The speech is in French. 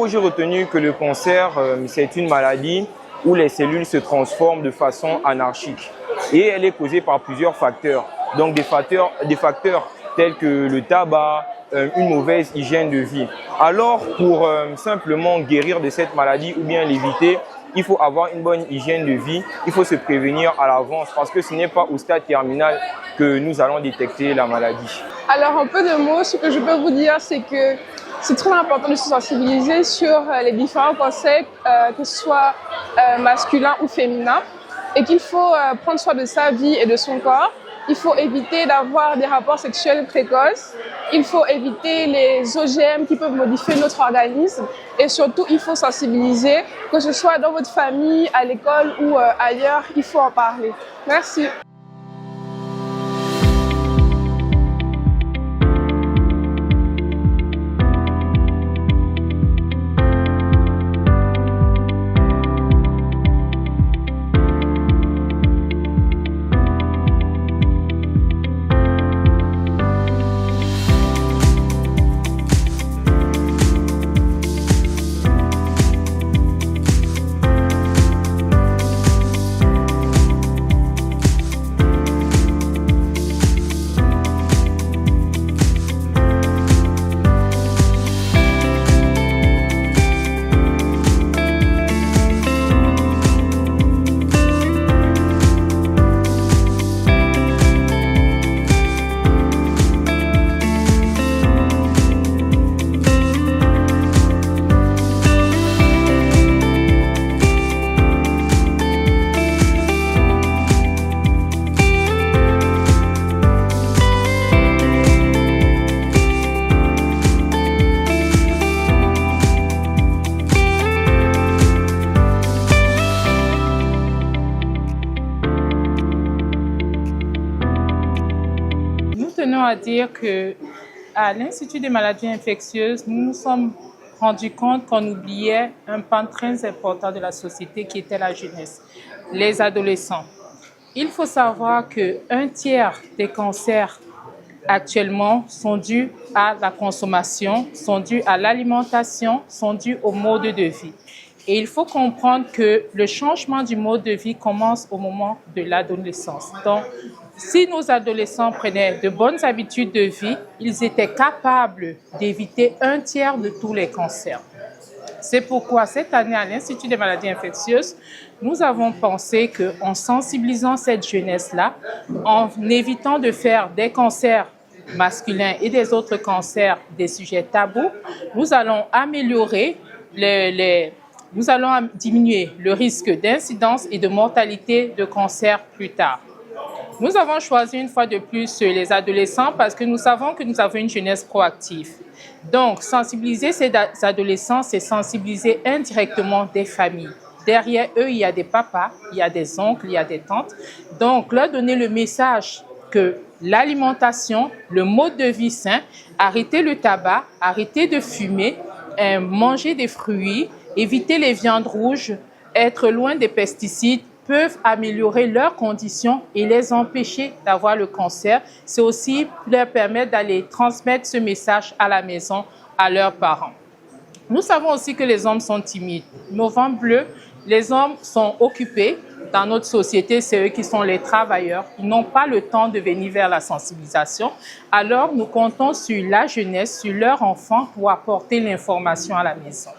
gros, j'ai retenu que le cancer, c'est une maladie où les cellules se transforment de façon anarchique. Et elle est causée par plusieurs facteurs. Donc des facteurs tels que le tabac, une mauvaise hygiène de vie. Alors, pour simplement guérir de cette maladie ou bien l'éviter, il faut avoir une bonne hygiène de vie, il faut se prévenir à l'avance parce que ce n'est pas au stade terminal que nous allons détecter la maladie. Alors, en peu de mots, ce que je peux vous dire, c'est que c'est très important de se sensibiliser sur les différents cancers, que ce soit masculin ou féminin, et qu'il faut prendre soin de sa vie et de son corps. Il faut éviter d'avoir des rapports sexuels précoces. Il faut éviter les OGM qui peuvent modifier notre organisme. Et surtout, il faut sensibiliser, que ce soit dans votre famille, à l'école ou ailleurs, il faut en parler. Merci. À dire qu'à l'Institut des maladies infectieuses, nous nous sommes rendus compte qu'on oubliait un pan très important de la société qui était la jeunesse, les adolescents. Il faut savoir qu'un tiers des cancers actuellement sont dus à la consommation, sont dus à l'alimentation, sont dus au mode de vie. Et il faut comprendre que le changement du mode de vie commence au moment de l'adolescence. Donc, si nos adolescents prenaient de bonnes habitudes de vie, ils étaient capables d'éviter un tiers de tous les cancers. C'est pourquoi cette année, à l'Institut des maladies infectieuses, nous avons pensé qu'en sensibilisant cette jeunesse-là, en évitant de faire des cancers masculins et des autres cancers des sujets tabous, nous allons améliorer nous allons diminuer le risque d'incidence et de mortalité de cancer plus tard. Nous avons choisi une fois de plus les adolescents parce que nous savons que nous avons une jeunesse proactive. Donc, sensibiliser ces adolescents, c'est sensibiliser indirectement des familles. Derrière eux, il y a des papas, il y a des oncles, il y a des tantes. Donc, leur donner le message que l'alimentation, le mode de vie sain, arrêter le tabac, arrêter de fumer, manger des fruits, éviter les viandes rouges, être loin des pesticides, peuvent améliorer leurs conditions et les empêcher d'avoir le cancer. C'est aussi leur permettre d'aller transmettre ce message à la maison à leurs parents. Nous savons aussi que les hommes sont timides. Novembre bleu, les hommes sont occupés. Dans notre société, c'est eux qui sont les travailleurs. Ils n'ont pas le temps de venir vers la sensibilisation. Alors, nous comptons sur la jeunesse, sur leurs enfants pour apporter l'information à la maison.